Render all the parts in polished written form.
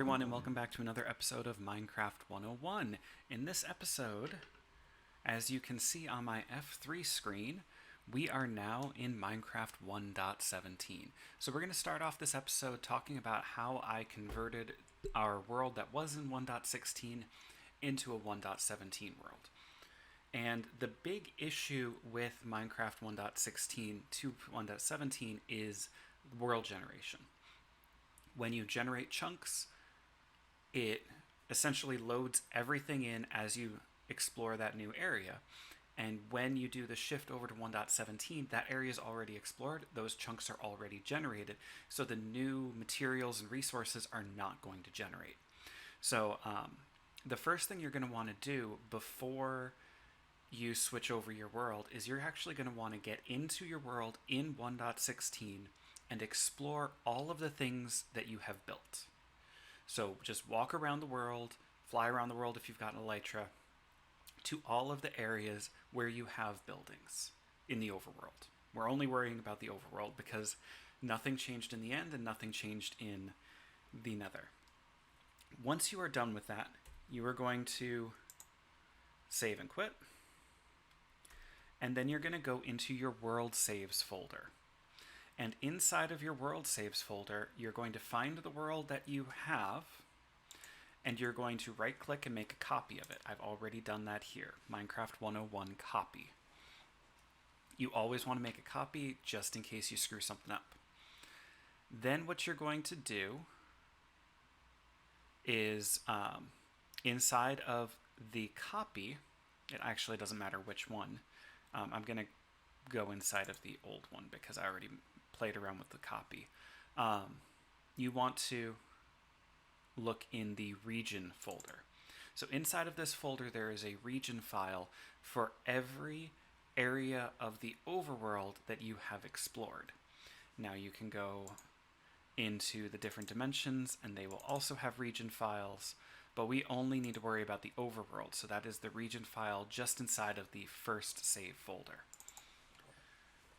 everyone, and welcome back to another episode of Minecraft 101. In this episode, as you can see on my F3 screen, we are now in Minecraft 1.17. So we're going to start off this episode talking about how I converted our world that was in 1.16 into a 1.17 world. And the big issue with Minecraft 1.16 to 1.17 is world generation. When you generate chunks, it essentially loads everything in as you explore that new area. And when you do the shift over to 1.17, that area is already explored, those chunks are already generated, so the new materials and resources are not going to generate. So the first thing you're going to want to do before you switch over your world is you're actually going to want to get into your world in 1.16 and explore all of the things that you have built. So just walk around the world, fly around the world if you've got an elytra, to all of the areas where you have buildings in the overworld. We're only worrying about the overworld because nothing changed in the end and nothing changed in the nether. Once you are done with that, you are going to save and quit. And then you're going to go into your world saves folder. And inside of your world saves folder, you're going to find the world that you have, and you're going to right click and make a copy of it. I've already done that here, Minecraft 101 copy. You always want to make a copy just in case you screw something up. Then what you're going to do is inside of the copy, it actually doesn't matter which one. I'm going to go inside of the old one because I already played around with the copy. You want to look in the region folder. So inside of this folder there is a region file for every area of the overworld that you have explored. Now you can go into the different dimensions and they will also have region files, but we only need to worry about the overworld, so that is the region file just inside of the first save folder.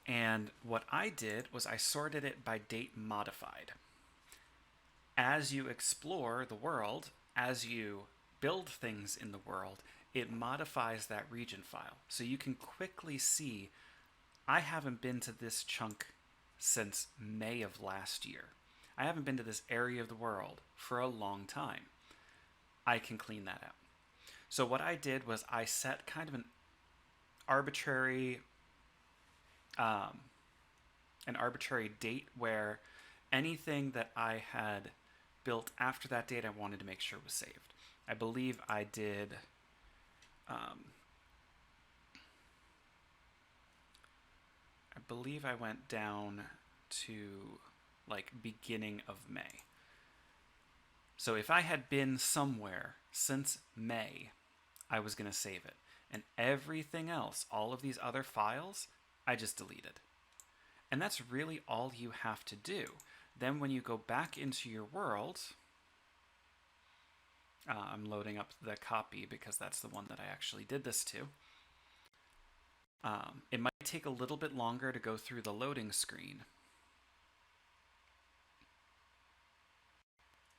And what I did was I sorted it by date modified. As you explore the world, as you build things in the world, it modifies that region file. So you can quickly see, I haven't been to this chunk since May of last year. I haven't been to this area of the world for a long time. I can clean that out. So what I did was I set kind of an arbitrary date where anything that I had built after that date I wanted to make sure was saved. I believe I did I went down to like beginning of May. So if I had been somewhere since May, I was going to save it. And everything else, all of these other files, I just deleted. And that's really all you have to do. Then when you go back into your world, I'm loading up the copy because that's the one that I actually did this to. It might take a little bit longer to go through the loading screen,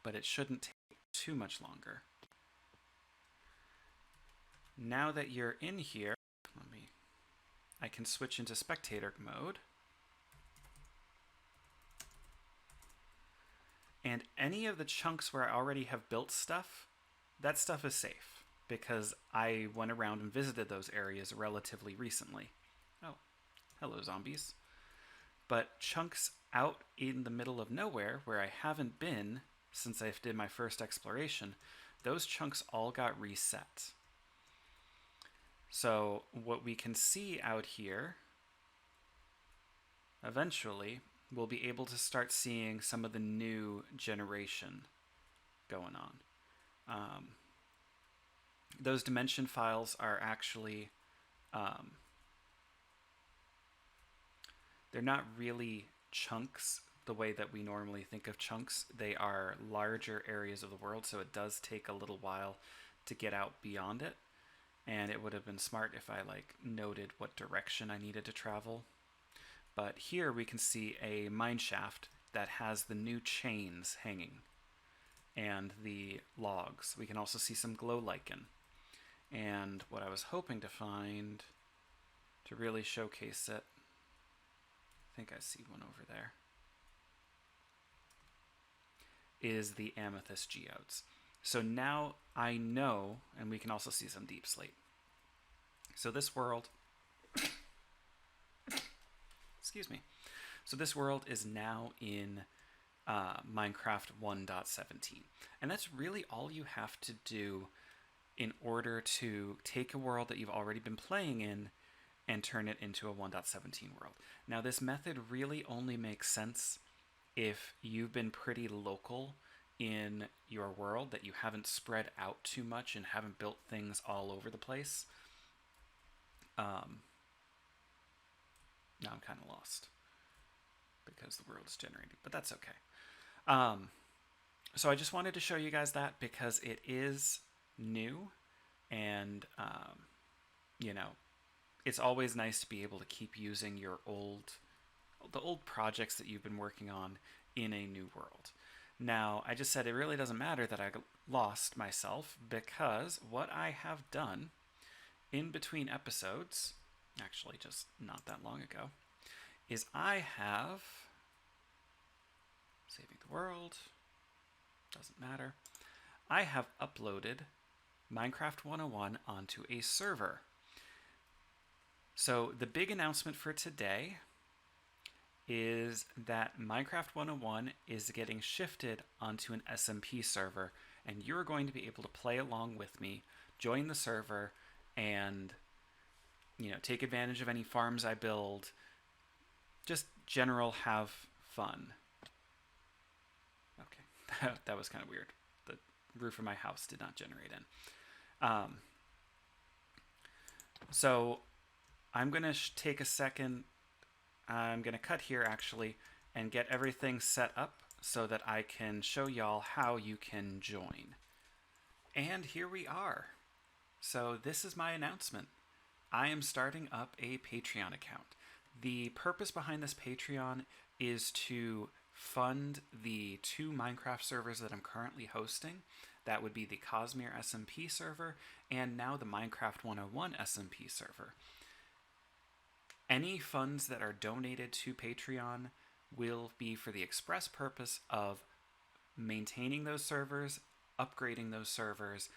but it shouldn't take too much longer. Now that you're in here, I can switch into spectator mode. And any of the chunks where I already have built stuff, that stuff is safe because I went around and visited those areas relatively recently. Oh, hello zombies. But chunks out in the middle of nowhere where I haven't been since I did my first exploration, those chunks all got reset. So what we can see out here, eventually, we'll be able to start seeing some of the new generation going on. Those dimension files are actually, they're not really chunks the way that we normally think of chunks. They are larger areas of the world, so it does take a little while to get out beyond it. And it would have been smart if I noted what direction I needed to travel. But here we can see a mine shaft that has the new chains hanging. and the logs. We can also see some glow lichen. And what I was hoping to find to really showcase it, I think I see one over there, is the amethyst geodes. So now I know, and we can also see some deep slate. So this world, excuse me. So this world is now in Minecraft 1.17. And that's really all you have to do in order to take a world that you've already been playing in and turn it into a 1.17 world. Now, this method really only makes sense if you've been pretty local in your world, that you haven't spread out too much and haven't built things all over the place. Now I'm kind of lost because the world is generating, but that's okay. So I just wanted to show you guys that because it is new, and you know, it's always nice to be able to keep using the old projects that you've been working on in a new world. Now, I just said it really doesn't matter that I lost myself, because what I have done in between episodes, actually just not that long ago, is I have, saving the world, doesn't matter, I have uploaded Minecraft 101 onto a server. So the big announcement for today is that Minecraft 101 is getting shifted onto an SMP server, and you're going to be able to play along with me, join the server, and take advantage of any farms I build, just general have fun. Okay, that was kind of weird. The roof of my house did not generate in. So I'm going to take a second. I'm going to cut here actually and get everything set up so that I can show y'all how you can join. And here we are. So this is my announcement. I am starting up a Patreon account. The purpose behind this Patreon is to fund the 2 Minecraft servers that I'm currently hosting. That would be the Cosmere SMP server and now the Minecraft 101 SMP server. Any funds that are donated to Patreon will be for the express purpose of maintaining those servers, upgrading those servers,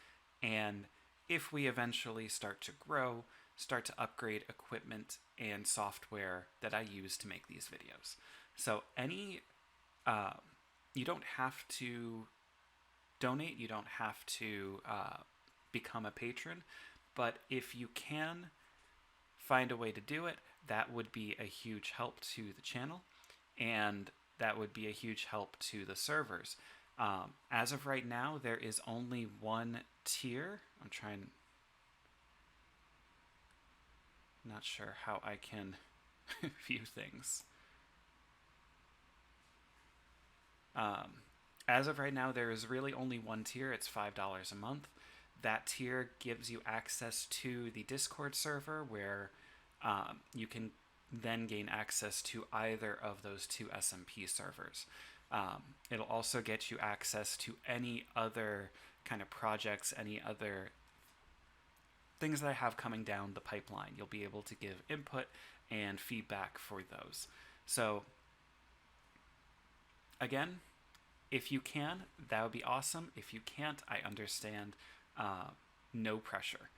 and if we eventually start to grow, start to upgrade equipment and software that I use to make these videos. So you don't have to donate, you don't have to become a patron, but if you can find a way to do it, that would be a huge help to the channel, and that would be a huge help to the servers. As of right now, there is only one tier. Not sure how I can view things. As of right now, there is really only one tier. It's $5 a month. That tier gives you access to the Discord server, where you can then gain access to either of those 2 SMP servers. It'll also get you access to any other kind of projects, any other things that I have coming down the pipeline. You'll be able to give input and feedback for those. So again, if you can, that would be awesome. If you can't, I understand. No pressure.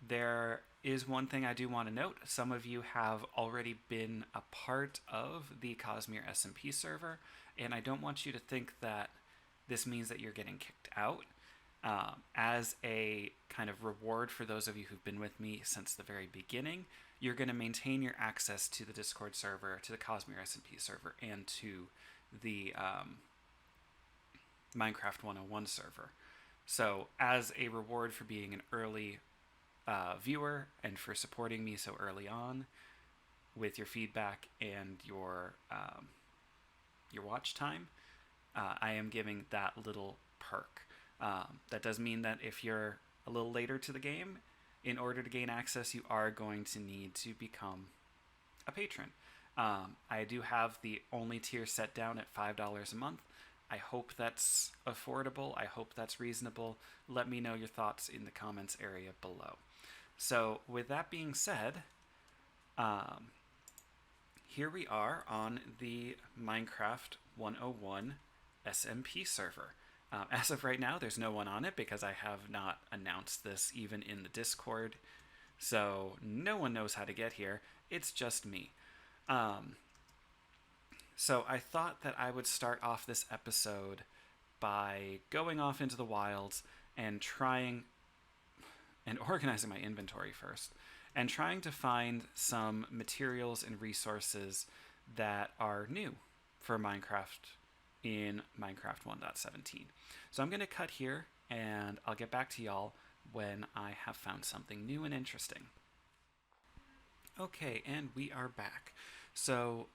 There is one thing I do want to note. Some of you have already been a part of the Cosmere SMP server, and I don't want you to think that this means that you're getting kicked out. As a kind of reward for those of you who've been with me since the very beginning, you're going to maintain your access to the Discord server, to the Cosmere SMP server, and to the Minecraft 101 server. So as a reward for being an early viewer and for supporting me so early on with your feedback and your watch time, I am giving that little perk. That does mean that if you're a little later to the game, in order to gain access, you are going to need to become a patron. I do have the only tier set down at $5 a month. I hope that's affordable. I hope that's reasonable. Let me know your thoughts in the comments area below. So with that being said, here we are on the Minecraft 101 SMP server. As of right now, there's no one on it because I have not announced this even in the Discord. So no one knows how to get here. It's just me. So I thought that I would start off this episode by going off into the wilds and trying and organizing my inventory first and trying to find some materials and resources that are new for Minecraft in Minecraft 1.17. So I'm going to cut here and I'll get back to y'all when I have found something new and interesting. Okay, and we are back. So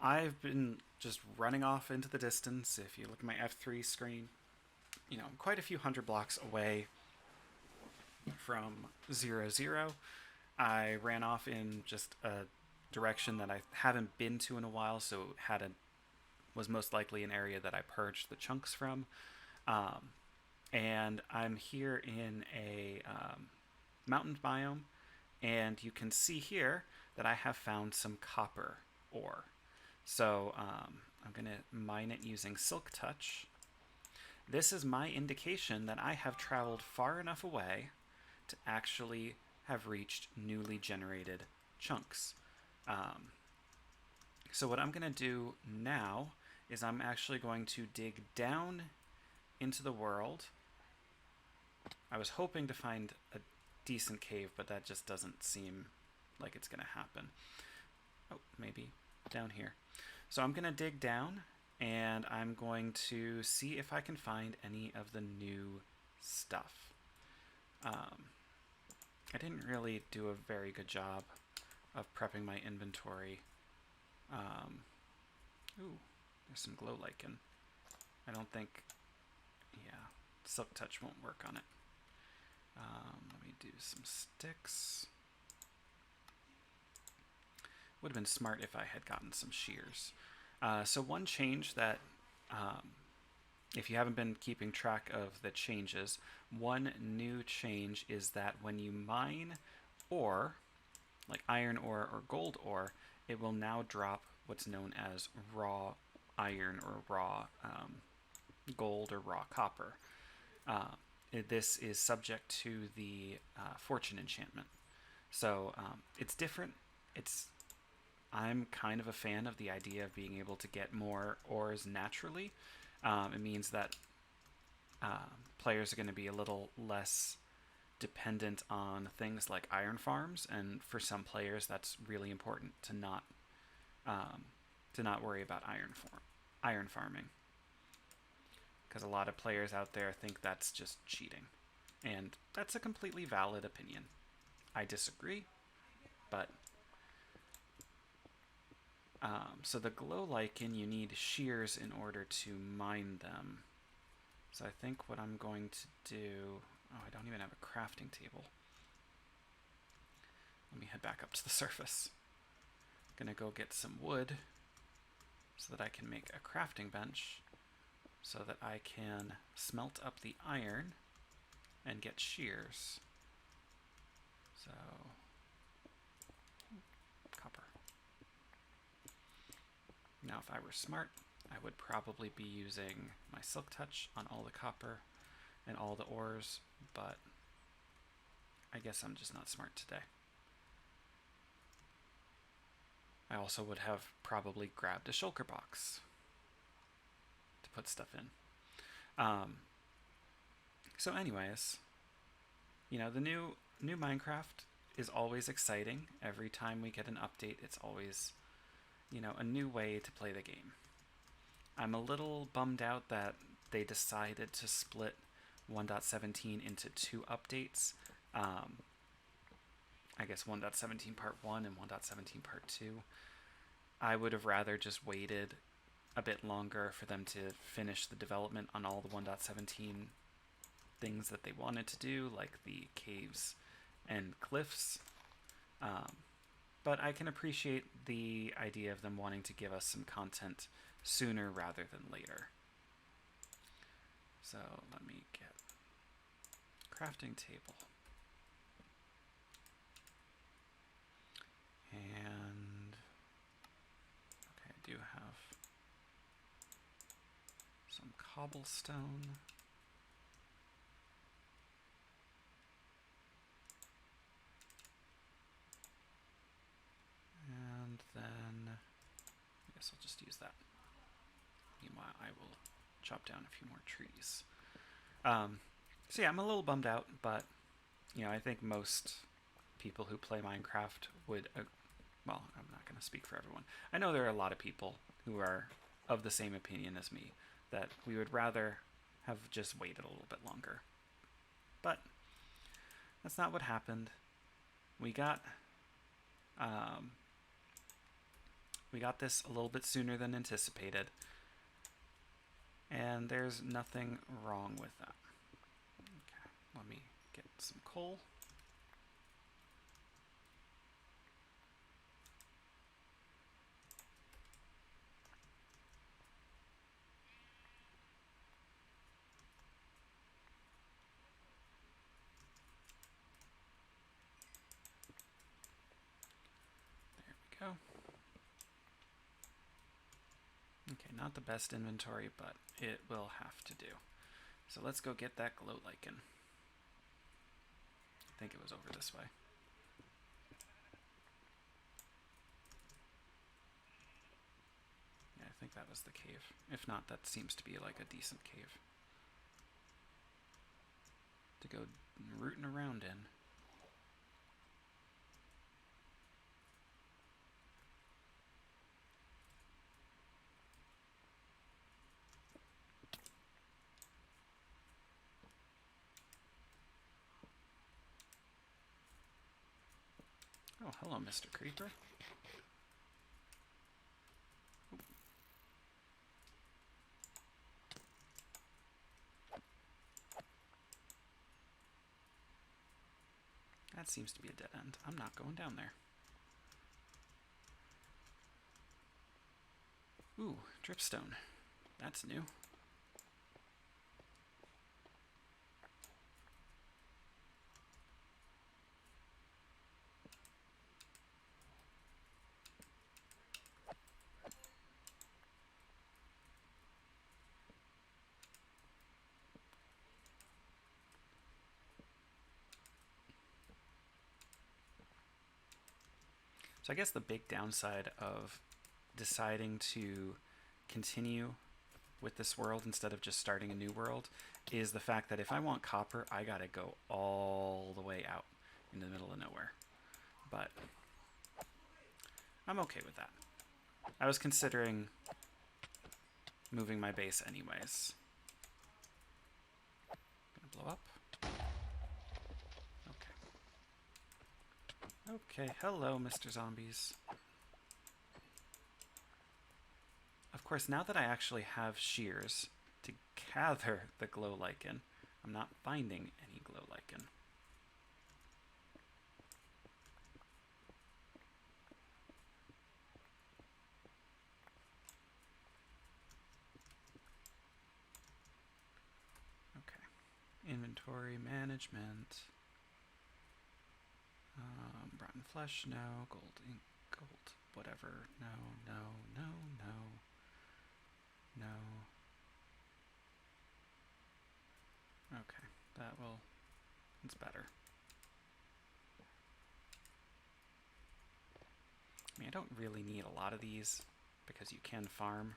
I've been just running off into the distance. If you look at my F3 screen, you know, I'm quite a few hundred blocks away from 0, 0. I ran off in just a direction that I haven't been to in a while, so was most likely an area that I purged the chunks from. And I'm here in a mountain biome, and you can see here that I have found some copper ore. So I'm going to mine it using Silk Touch. This is my indication that I have traveled far enough away to actually have reached newly generated chunks. So what I'm going to do now is I'm actually going to dig down into the world. I was hoping to find a decent cave, but that just doesn't seem like it's going to happen. Oh, maybe down here. So I'm going to dig down and I'm going to see if I can find any of the new stuff. I didn't really do a very good job of prepping my inventory. Ooh, there's some glow lichen. I don't think, yeah, Silk Touch won't work on it. Let me do some sticks. Would have been smart if I had gotten some shears. So one change that, if you haven't been keeping track of the changes, one new change is that when you mine ore, like iron ore or gold ore, it will now drop what's known as raw iron or raw gold or raw copper. This is subject to the fortune enchantment. So it's different. I'm kind of a fan of the idea of being able to get more ores naturally. It means that players are going to be a little less dependent on things like iron farms, and for some players that's really important to not worry about iron farming, because a lot of players out there think that's just cheating, and that's a completely valid opinion. I disagree, but so the glow lichen, you need shears in order to mine them. So I think what I'm going to do... Oh, I don't even have a crafting table. Let me head back up to the surface. I'm gonna go get some wood so that I can make a crafting bench so that I can smelt up the iron and get shears. So... copper. Now, if I were smart, I would probably be using my Silk Touch on all the copper and all the ores, but I guess I'm just not smart today. I also would have probably grabbed a shulker box to put stuff in. So anyways, you know, the new Minecraft is always exciting. Every time we get an update, it's always, you know, a new way to play the game. I'm a little bummed out that they decided to split 1.17 into 2 updates. I guess 1.17 part 1 and 1.17 part 2. I would have rather just waited a bit longer for them to finish the development on all the 1.17 things that they wanted to do, like the caves and cliffs. But I can appreciate the idea of them wanting to give us some content sooner rather than later. So let me get crafting table. And okay, I do have some cobblestone. And then I guess I'll just use that. Meanwhile, I will chop down a few more trees. So yeah, I'm a little bummed out, but you know, I think most people who play Minecraft would, well, I'm not going to speak for everyone. I know there are a lot of people who are of the same opinion as me, that we would rather have just waited a little bit longer. But that's not what happened. We got this a little bit sooner than anticipated, and there's nothing wrong with that. Okay, let me get some coal. There we go. Okay, not the best inventory, but it will have to do. So let's go get that glow lichen. I think it was over this way. Yeah, I think that was the cave. If not, that seems to be like a decent cave to go rooting around in. Oh, hello, Mr. Creeper. Ooh. That seems to be a dead end. I'm not going down there. Ooh, dripstone. That's new. So I guess the big downside of deciding to continue with this world instead of just starting a new world is the fact that if I want copper, I gotta go all the way out in the middle of nowhere. But I'm okay with that. I was considering moving my base anyways. Gonna blow up. Okay, hello, Mr. Zombies. Of course, now that I actually have shears to gather the glow lichen, I'm not finding any glow lichen. Okay, inventory management. Rotten flesh, no. Gold, ink, gold, whatever. No, no, no, no. No. Okay, it's better. I mean, I don't really need a lot of these because you can farm.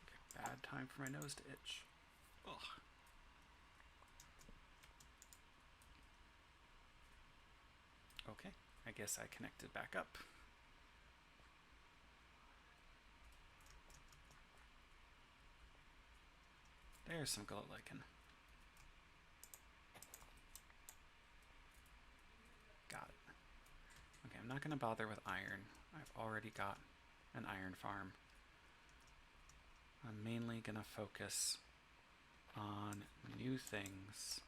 Okay, bad time for my nose to itch. Ugh. Okay, I guess I connected back up. There's some glow lichen. Got it. Okay, I'm not going to bother with iron. I've already got an iron farm. I'm mainly going to focus on new things.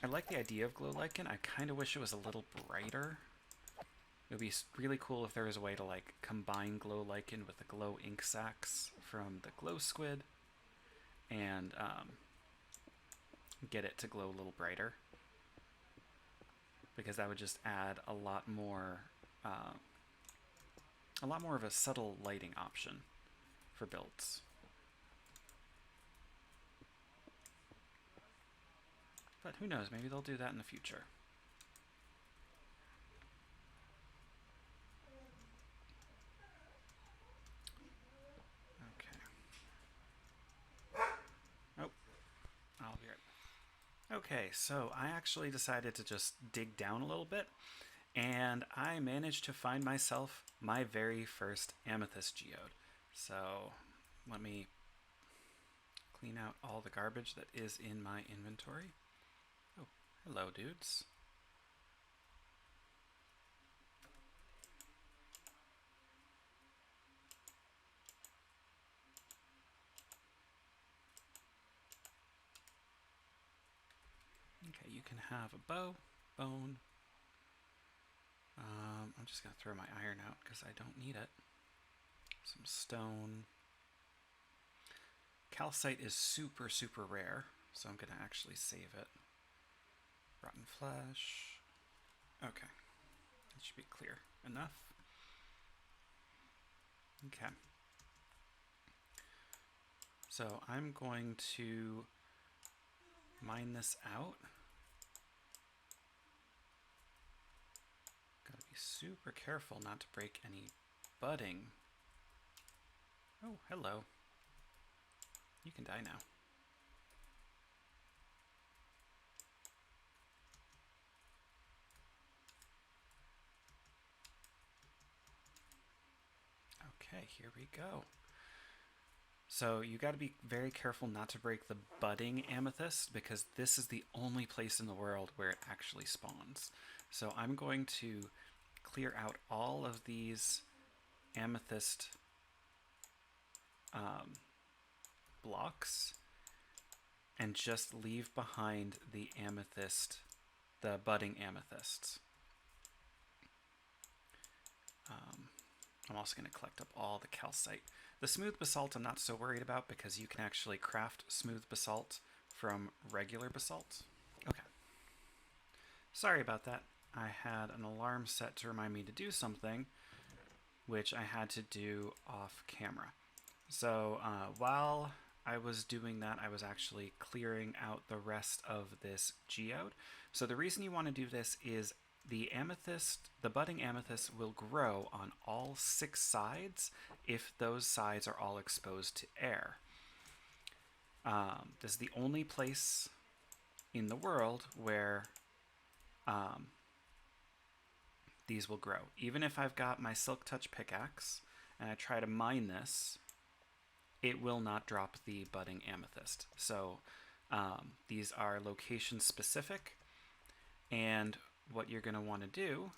I like the idea of glow lichen. I kind of wish it was a little brighter. It would be really cool if there was a way to like combine glow lichen with the glow ink sacs from the glow squid and get it to glow a little brighter, because that would just add a lot more of a subtle lighting option for builds. But who knows, maybe they'll do that in the future. Okay. Oh, I'll be right back. Okay, so I actually decided to just dig down a little bit, and I managed to find myself my very first amethyst geode. So let me clean out all the garbage that is in my inventory. Oh, hello, dudes. Okay, you can have a bow, bone. I'm just going to throw my iron out because I don't need it. Some stone. Calcite is super, super rare, so I'm going to actually save it. Rotten flesh. Okay, that should be clear enough. Okay. So I'm going to mine this out. Gotta be super careful not to break any budding. Oh, hello. You can die now. Okay, here we go. So you got to be very careful not to break the budding amethyst, because this is the only place in the world where it actually spawns. So I'm going to clear out all of these amethyst blocks and just leave behind the amethyst, the budding amethysts. I'm also going to collect up all the calcite. The smooth basalt I'm not so worried about, because you can actually craft smooth basalt from regular basalt. Okay. Sorry about that. I had an alarm set to remind me to do something, which I had to do off camera. So while I was doing that, I was actually clearing out the rest of this geode. So the reason you want to do this is the amethyst, the budding amethyst, will grow on all 6 sides if those sides are all exposed to air. This is the only place in the world where these will grow. Even if I've got my Silk Touch pickaxe and I try to mine this, it will not drop the budding amethyst. So these are location specific, and what you're going to want to do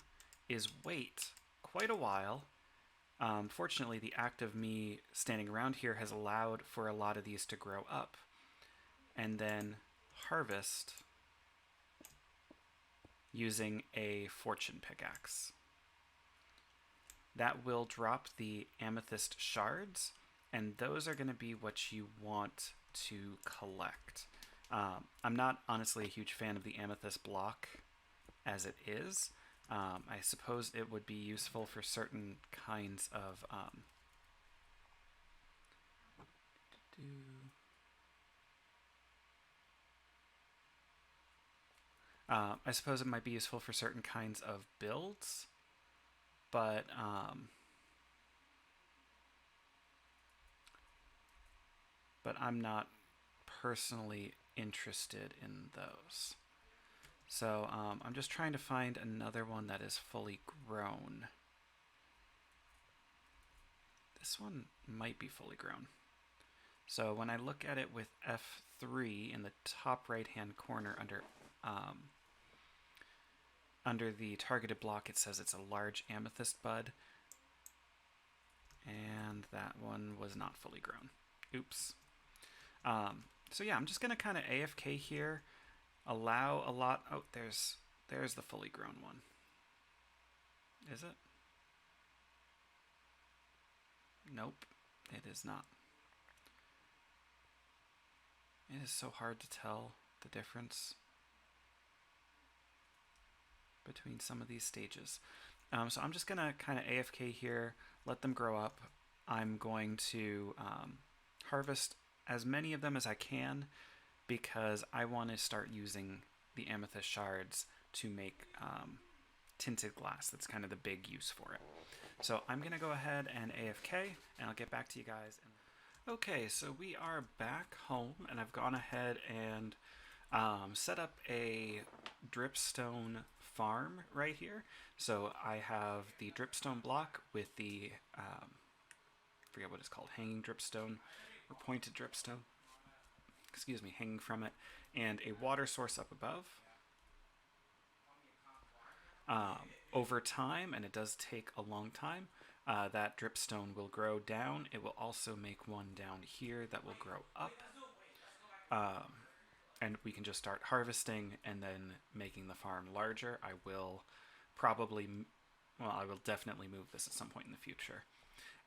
is wait quite a while. Fortunately, the act of me standing around here has allowed for a lot of these to grow up, and then harvest using a fortune pickaxe. That will drop the amethyst shards, and those are going to be what you want to collect. I'm not honestly a huge fan of the amethyst block as it is. I suppose it would be useful for certain kinds of I suppose it might be useful for certain kinds of builds, but I'm not personally interested in those. So I'm just trying to find another one that is fully grown. This one might be fully grown. So when I look at it with F3 in the top right hand corner under the targeted block, it says it's a large amethyst bud. And that one was not fully grown. Oops. So yeah, I'm just going to kind of AFK here. allow a lot. Oh, there's the fully grown one. Is it? Nope, it is not. It is so hard to tell the difference between some of these stages. So I'm just gonna kind of AFK here, let them grow up. I'm going to harvest as many of them as I can because I want to start using the amethyst shards to make tinted glass. That's kind of the big use for it. So I'm gonna go ahead and AFK, and I'll get back to you guys. Okay, so we are back home, and I've gone ahead and set up a dripstone farm right here. So I have the dripstone block with the, forget what it's called, hanging dripstone or pointed dripstone, excuse me, hanging from it, and a water source up above. Over time, and it does take a long time, that dripstone will grow down. It will also make one down here that will grow up. And we can just start harvesting and then making the farm larger. I will definitely move this at some point in the future.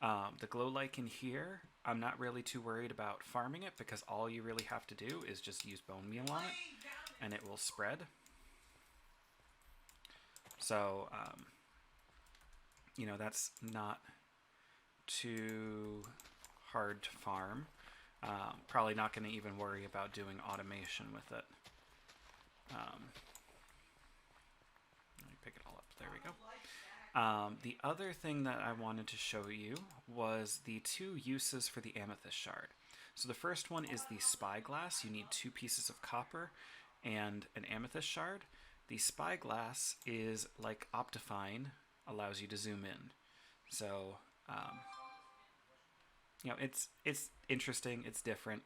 The glow lichen here, I'm not really too worried about farming it because all you really have to do is just use bone meal on it and it will spread. So, that's not too hard to farm. Probably not going to even worry about doing automation with it. Let me pick it all up. There we go. The other thing that I wanted to show you was the two uses for the amethyst shard. So the first one is the spyglass. You need 2 pieces of copper and an amethyst shard. The spyglass is like Optifine, allows you to zoom in. So, it's interesting, it's different.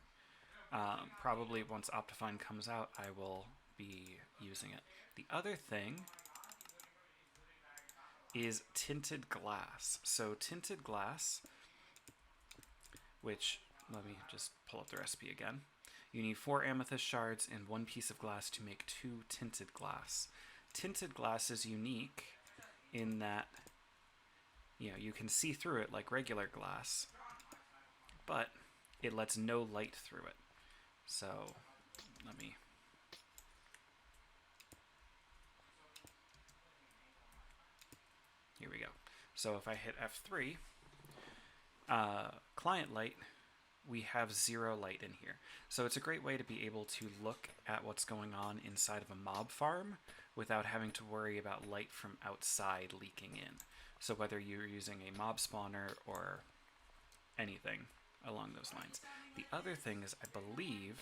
Probably once Optifine comes out, I will be using it. The other thing is tinted glass. So tinted glass, which, let me just pull up the recipe again. You need 4 amethyst shards and 1 piece of glass to make 2 tinted glass. Tinted glass is unique in that, you can see through it like regular glass, but it lets no light through it. So, here we go. So if I hit F3, client light, we have 0 light in here. So it's a great way to be able to look at what's going on inside of a mob farm without having to worry about light from outside leaking in. So whether you're using a mob spawner or anything along those lines. The other thing is, I believe,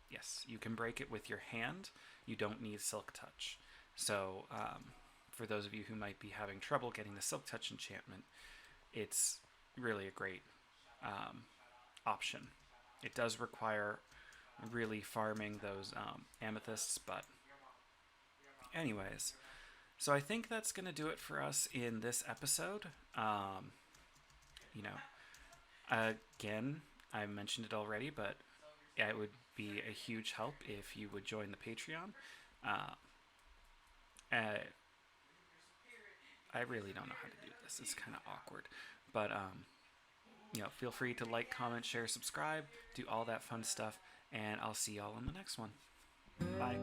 yes, you can break it with your hand. You don't need Silk Touch. So for those of you who might be having trouble getting the Silk Touch enchantment, it's really a great option. It does require really farming those amethysts, but anyways, so I think that's going to do it for us in this episode. Again, I mentioned it already, but it would be a huge help if you would join the Patreon. I really don't know how to do this. It's kind of awkward, but feel free to like, comment, share, subscribe, do all that fun stuff, and I'll see y'all in the next one. Bye.